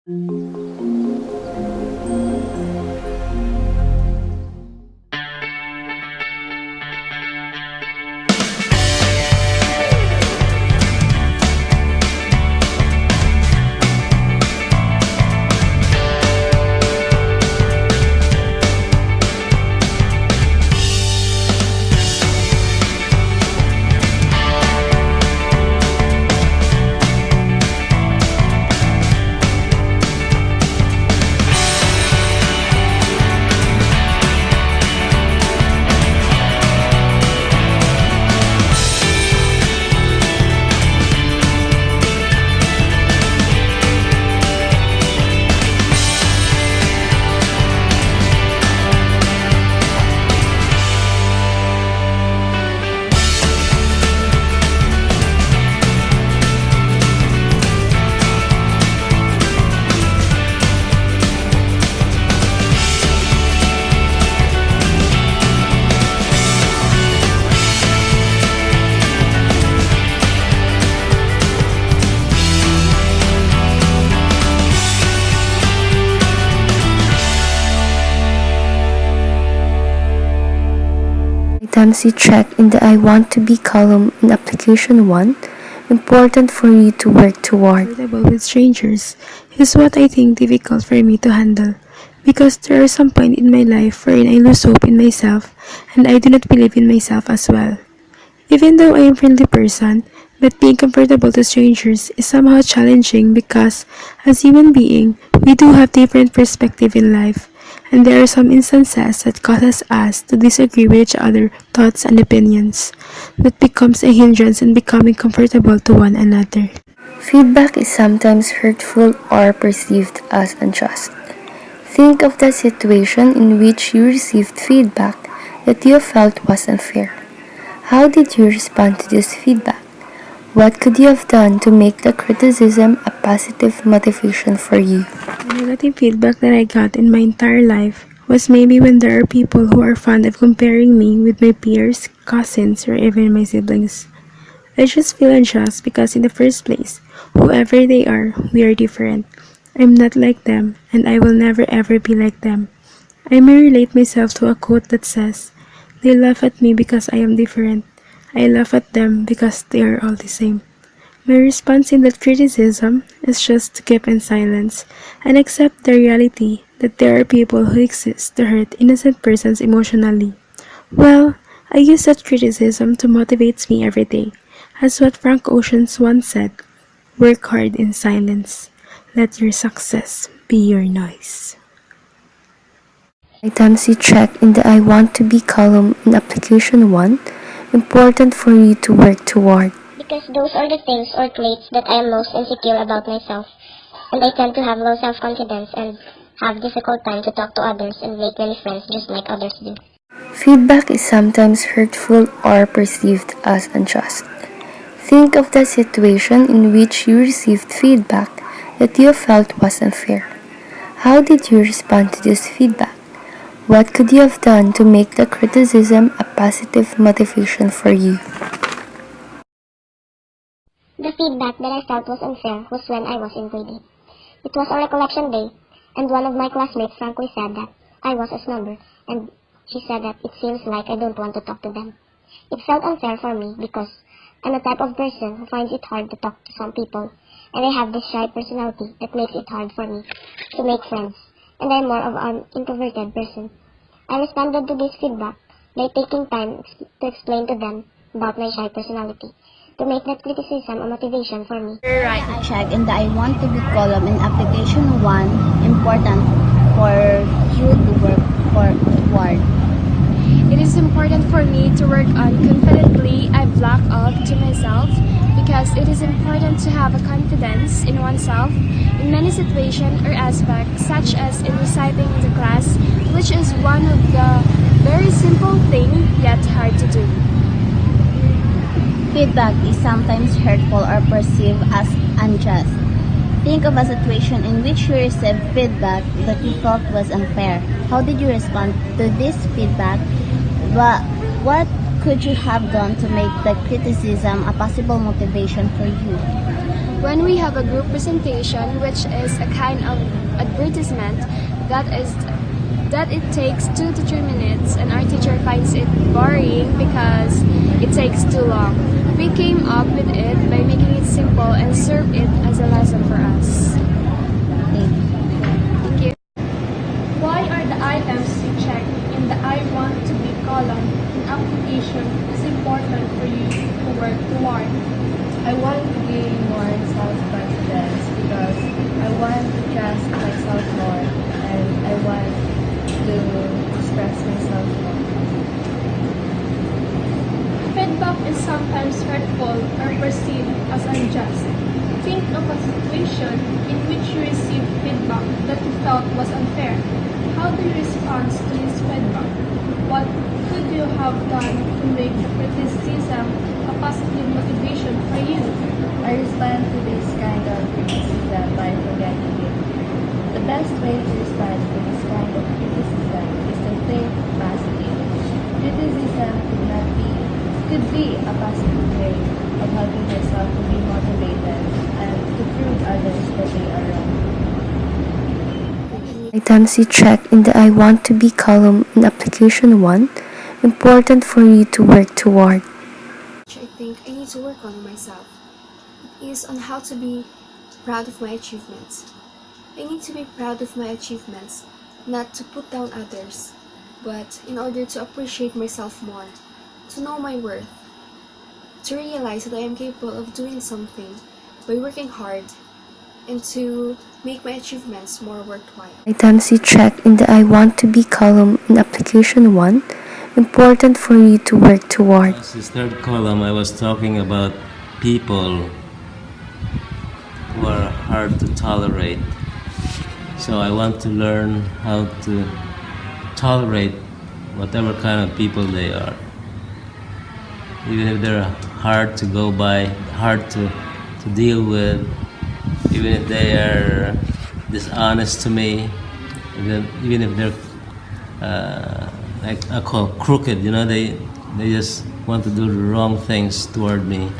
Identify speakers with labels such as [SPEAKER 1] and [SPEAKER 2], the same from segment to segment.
[SPEAKER 1] Items you check in the I want to be column in application 1, important for you to work toward.
[SPEAKER 2] Comfortable with strangers is what I think difficult for me to handle, because there are some point in my life wherein I lose hope in myself and I do not believe in myself as well. Even though I am a friendly person, but being comfortable to strangers is somehow challenging because as human being, we do have different perspective in life, and there are some instances that causes us to disagree with each other thoughts and opinions that becomes a hindrance in becoming comfortable to one another.
[SPEAKER 1] Feedback is sometimes hurtful or perceived as unjust. Think of the situation in which you received feedback that you felt was unfair. How did you respond to this feedback? What could you have done to make the criticism a positive motivation for you?
[SPEAKER 2] The negative feedback that I got in my entire life was maybe when there are people who are fond of comparing me with my peers, cousins, or even my siblings. I just feel unjust because in the first place, whoever they are, we are different. I'm not like them, and I will never ever be like them. I may relate myself to a quote that says, "They laugh at me because I am different. I laugh at them because they are all the same." My response in that criticism is just to keep in silence and accept the reality that there are people who exist to hurt innocent persons emotionally. Well, I use that criticism to motivate me every day, as what Frank Ocean's once said, "Work hard in silence. Let your success be your noise."
[SPEAKER 1] Items you check in the I want to be column in application 1, important for you to work toward.
[SPEAKER 3] Because those are the things or traits that I am most insecure about myself, and I tend to have low self-confidence and have difficult time to talk to others and make many friends just like others do.
[SPEAKER 1] Feedback is sometimes hurtful or perceived as unjust. Think of the situation in which you received feedback that you felt was unfair. How did you respond to this feedback? What could you have done to make the criticism a positive motivation for you?
[SPEAKER 3] The feedback that I felt was unfair was when I was in grade 8. It was a recollection day, and one of my classmates frankly said that I was a snubber, and she said that it seems like I don't want to talk to them. It felt unfair for me because I'm a type of person who finds it hard to talk to some people, and I have this shy personality that makes it hard for me to make friends, and I'm more of an introverted person. I responded to this feedback by taking time to explain to them about my shy personality, to make that criticism a motivation for me.
[SPEAKER 4] Right to check in the I want to be column in application 1, important for you to work toward.
[SPEAKER 5] It is important for me to work on confidently I block out to myself, because it is important to have a confidence in oneself in many situations or aspects, such as in reciting in the class, which is one of the very simple thing yet hard to do.
[SPEAKER 4] Feedback is sometimes hurtful or perceived as unjust. Think of a situation in which you received feedback that you felt was unfair. How did you respond to this feedback? What could you have done to make the criticism a possible motivation for you?
[SPEAKER 5] When we have a group presentation, which is a kind of advertisement that it takes 2 to 3 minutes, and our teacher finds it boring because it takes too long. We came up with it by making it simple and serve it as a lesson for us. Thank you.
[SPEAKER 6] Why are the items you check in the I want to be column in application is important for you to work toward?
[SPEAKER 7] I want to gain more self-confidence because I want to trust myself more and I want to express myself more.
[SPEAKER 6] Feedback is sometimes hurtful or perceived as unjust. Think of a situation in which you received feedback that you felt was unfair. How do you respond to this feedback? What could you have done to make the criticism a positive motivation for you?
[SPEAKER 7] I respond to this kind of criticism by forgetting it. The best way to respond to this kind of criticism is to think positive. Criticism could be a positive way of helping yourself to be motivated and to prove others that they are wrong.
[SPEAKER 1] Items you check in the I want to be column in application 1, important for you to work toward.
[SPEAKER 8] I think I need to work on myself. It is on how to be proud of my achievements. I need to be proud of my achievements, not to put down others, but in order to appreciate myself more, to know my worth, to realize that I am capable of doing something by working hard, and to make my achievements more worthwhile.
[SPEAKER 1] Items you check in the I want to be column in application 1, important for you to work toward.
[SPEAKER 9] This third column, I was talking about people who are hard to tolerate. So I want to learn how to tolerate whatever kind of people they are. Even if they're hard to go by, hard to deal with, even if they are dishonest to me, even if they're like I call crooked, they just want to do the wrong things toward me.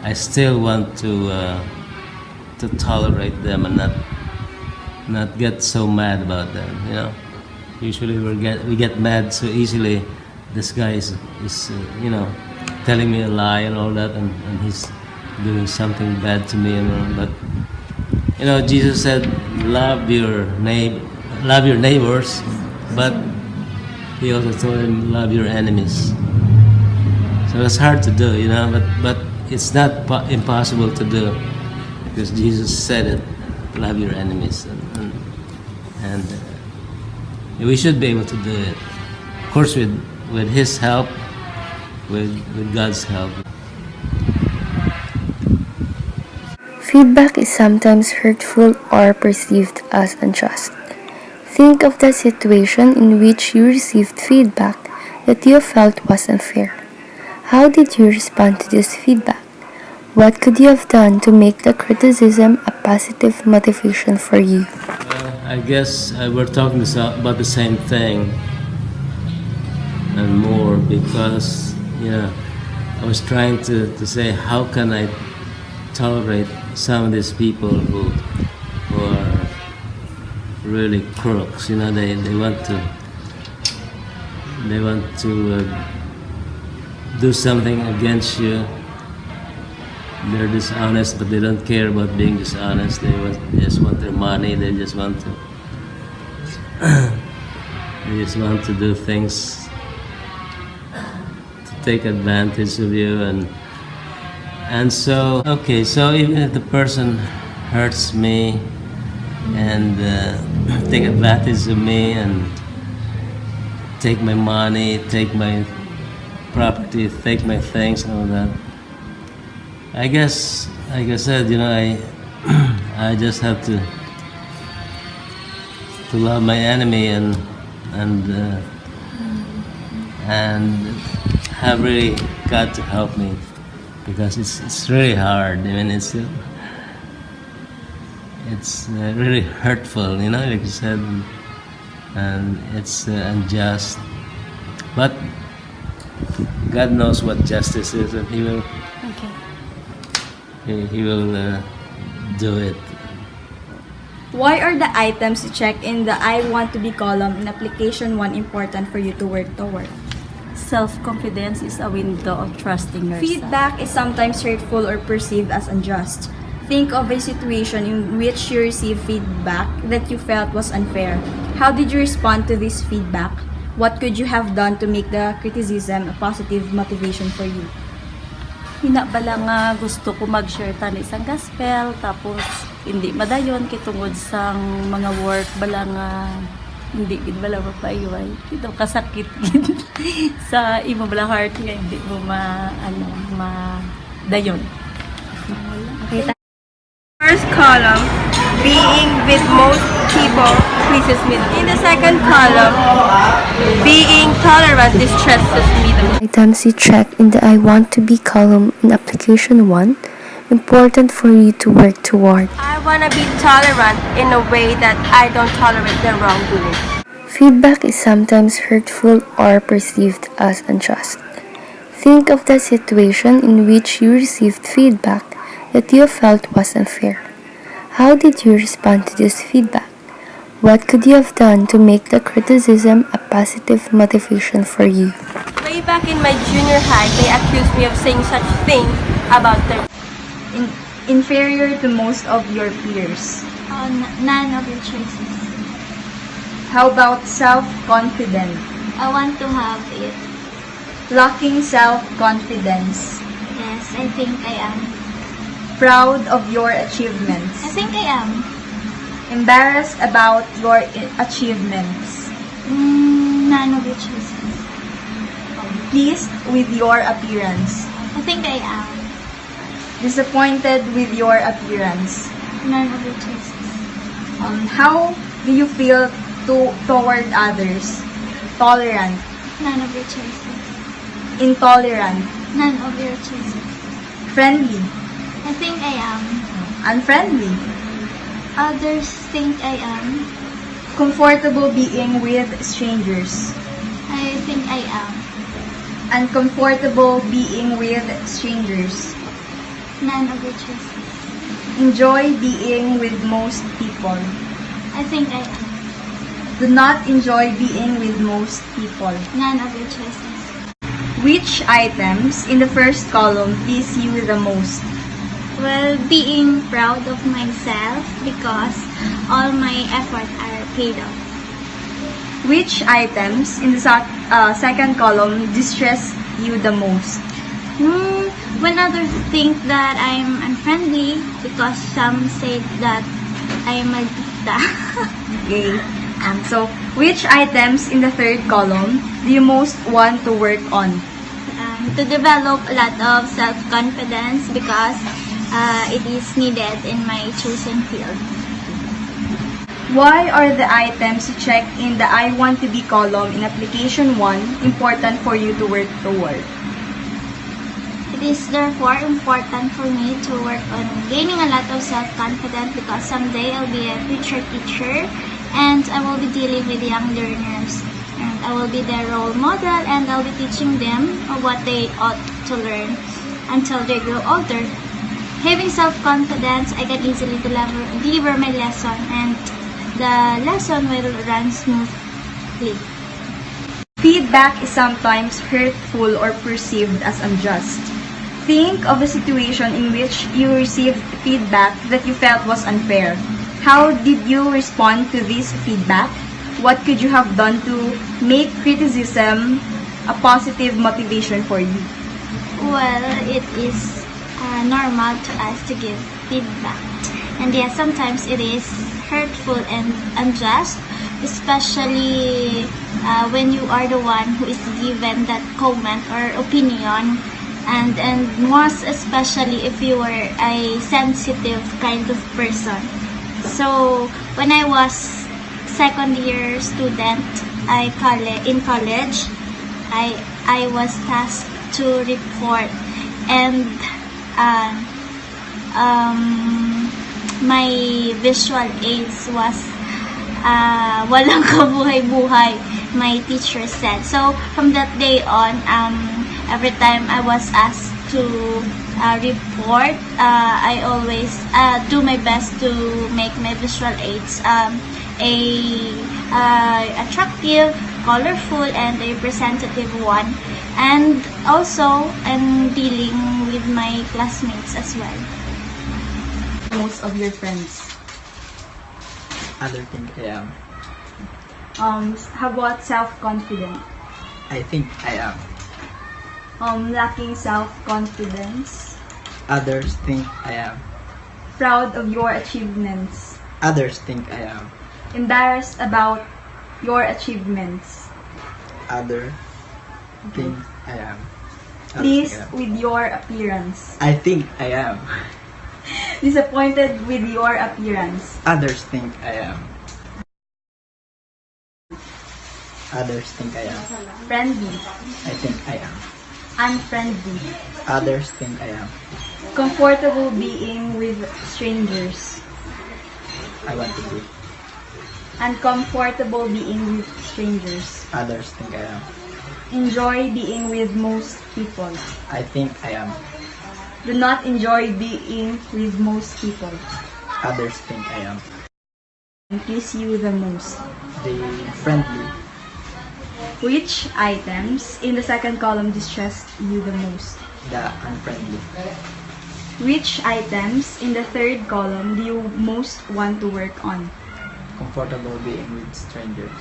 [SPEAKER 9] I still want to tolerate them and not get so mad about them. Usually we get mad so easily. This guy is telling me a lie and all that, and he's doing something bad to me and all. But Jesus said, love your neighbors, but he also told him, love your enemies. So it's hard to do, but it's not impossible to do, because Jesus said it, love your enemies, and we should be able to do it. Of course, with His help, with God's help.
[SPEAKER 1] Feedback is sometimes hurtful or perceived as unjust. Think of the situation in which you received feedback that you felt was unfair. How did you respond to this feedback? What could you have done to make the criticism a positive motivation for you?
[SPEAKER 9] I guess we're talking about the same thing and more, because I was trying to say, how can I tolerate some of these people who are really crooks? They want to do something against you. They're dishonest, but they don't care about being dishonest. They just want their money. They just want to do things to take advantage of you, and so even if the person hurts me and take advantage of me and take my money, take my property, take my things and all that, I guess, like I said, I just have to love my enemy and have really God to help me, because it's really hard. It's really hurtful, like you said, and it's unjust. But God knows what justice is, and He will.
[SPEAKER 8] Okay.
[SPEAKER 9] he will do it.
[SPEAKER 10] Why are the items you check in the I want to be column in application 1 important for you to work toward?
[SPEAKER 11] Self-confidence is a window of trusting yourself.
[SPEAKER 10] Feedback is sometimes hurtful or perceived as unjust. Think of a situation in which you received feedback that you felt was unfair. How did you respond to this feedback? What could you have done to make the criticism a positive motivation for you?
[SPEAKER 11] Hinabala nga gusto ko mag-share tani isang gospel, tapos hindi madayon kitungod sang mga work bala nga hindi gid bala mapayuay. Kito kasakit gid sa imo bala heart nga hindi mo dayon. Okay.
[SPEAKER 12] First column, being with most people pleases me. In the second column, being tolerant distresses me the most.
[SPEAKER 1] Items you check in the I want to be column in application 1, important for you to work toward.
[SPEAKER 12] I want to be tolerant in a way that I don't tolerate the wrongdoing.
[SPEAKER 1] Feedback is sometimes hurtful or perceived as unjust. Think of the situation in which you received feedback that you felt was unfair. How did you respond to this feedback? What could you have done to make the criticism a positive motivation for you?
[SPEAKER 12] Way back in my junior high, they accused me of saying such things about their
[SPEAKER 10] Inferior to most of your peers.
[SPEAKER 3] None of your choices.
[SPEAKER 10] How about self-confident?
[SPEAKER 3] I want to have it.
[SPEAKER 10] Lacking self-confidence.
[SPEAKER 3] Yes, I think I am.
[SPEAKER 10] Proud of your achievements.
[SPEAKER 3] I think I am.
[SPEAKER 10] Embarrassed about your achievements.
[SPEAKER 3] None of your choices.
[SPEAKER 10] Pleased with your appearance.
[SPEAKER 3] I think I am.
[SPEAKER 10] Disappointed with your appearance.
[SPEAKER 3] None of your choices.
[SPEAKER 10] How do you feel toward others? Tolerant.
[SPEAKER 3] None of your choices.
[SPEAKER 10] Intolerant.
[SPEAKER 3] None of your choices.
[SPEAKER 10] Friendly.
[SPEAKER 3] I think I am.
[SPEAKER 10] Unfriendly.
[SPEAKER 3] Others think I am.
[SPEAKER 10] Comfortable being with strangers.
[SPEAKER 3] I think I am.
[SPEAKER 10] Uncomfortable being with strangers.
[SPEAKER 3] None of your choices.
[SPEAKER 10] Enjoy being with most people.
[SPEAKER 3] I think I am.
[SPEAKER 10] Do not enjoy being with most people.
[SPEAKER 3] None of your choices.
[SPEAKER 10] Which items in the first column please you the most?
[SPEAKER 3] Well, being proud of myself because all my efforts are paid off.
[SPEAKER 10] Which items in the second column distress you the most?
[SPEAKER 3] When others think that I'm unfriendly because some say that I'm a dita.
[SPEAKER 10] Okay. So, which items in the third column do you most want to work on?
[SPEAKER 3] To develop a lot of self-confidence because it is needed in my chosen field.
[SPEAKER 10] Why are the items you check in the I want to be column in application 1 important for you to work toward?
[SPEAKER 3] It is therefore important for me to work on gaining a lot of self-confidence because someday I'll be a future teacher and I will be dealing with young learners. And I will be their role model and I'll be teaching them what they ought to learn until they grow older. Having self-confidence, I can easily deliver my lesson and the lesson will run smoothly.
[SPEAKER 10] Feedback is sometimes hurtful or perceived as unjust. Think of a situation in which you received feedback that you felt was unfair. How did you respond to this feedback? What could you have done to make criticism a positive motivation for you?
[SPEAKER 3] Well, it is normal to us to give feedback. And yes, sometimes it is hurtful and unjust, especially when you are the one who is given that comment or opinion. And most especially if you are a sensitive kind of person. So, when I was second year student in college, I was tasked to report and my visual aids was walang kabuhay-buhay, my teacher said. So from that day on, every time I was asked to
[SPEAKER 4] report, I always do my best to make my visual aids attractive, colorful, and a representative one. And also, I'm dealing with my classmates as well.
[SPEAKER 10] Most of your friends.
[SPEAKER 13] Other think I am.
[SPEAKER 10] How about self-confident?
[SPEAKER 13] I think I am.
[SPEAKER 10] Lacking self-confidence.
[SPEAKER 13] Others think I am.
[SPEAKER 10] Proud of your achievements.
[SPEAKER 13] Others think I am.
[SPEAKER 10] Embarrassed about your achievements.
[SPEAKER 13] Others think I am. Others
[SPEAKER 10] Pleased
[SPEAKER 13] think I am.
[SPEAKER 10] with your appearance.
[SPEAKER 13] I think I am.
[SPEAKER 10] Disappointed with your appearance.
[SPEAKER 13] Others think I am. Others think I am.
[SPEAKER 10] Friendly.
[SPEAKER 13] I think I am.
[SPEAKER 10] Unfriendly.
[SPEAKER 13] Others think I am.
[SPEAKER 10] Comfortable being with strangers.
[SPEAKER 13] I want to be.
[SPEAKER 10] Uncomfortable being with strangers.
[SPEAKER 13] Others think I am.
[SPEAKER 10] Enjoy being with most people.
[SPEAKER 13] I think I am.
[SPEAKER 10] Do not enjoy being with most people.
[SPEAKER 13] Others think I am.
[SPEAKER 10] Please you the most.
[SPEAKER 13] The friendly.
[SPEAKER 10] Which items in the second column distressed you the most?
[SPEAKER 13] The unfriendly.
[SPEAKER 10] Which items in the third column do you most want to work on?
[SPEAKER 13] Comfortable being with strangers.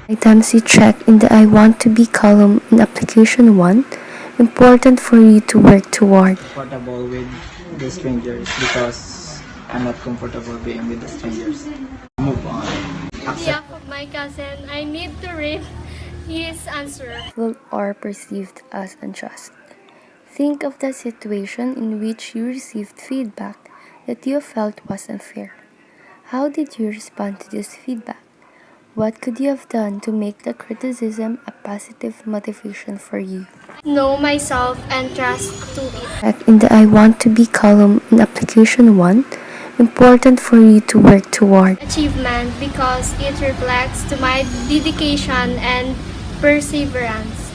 [SPEAKER 1] Items you check in the I want to be column in application 1, important for you to work toward.
[SPEAKER 13] Comfortable with the strangers because I'm not comfortable being with the strangers. Move on.
[SPEAKER 5] On behalf of my cousin, I need to read his answer.
[SPEAKER 1] Or perceived as unjust. Think of the situation in which you received feedback that you felt was unfair. How did you respond to this feedback? What could you have done to make the criticism a positive motivation for you?
[SPEAKER 5] Know myself and trust to it.
[SPEAKER 1] Check in the I want to be column in application 1, important for you to work toward.
[SPEAKER 5] Achievement because it reflects to my dedication and perseverance.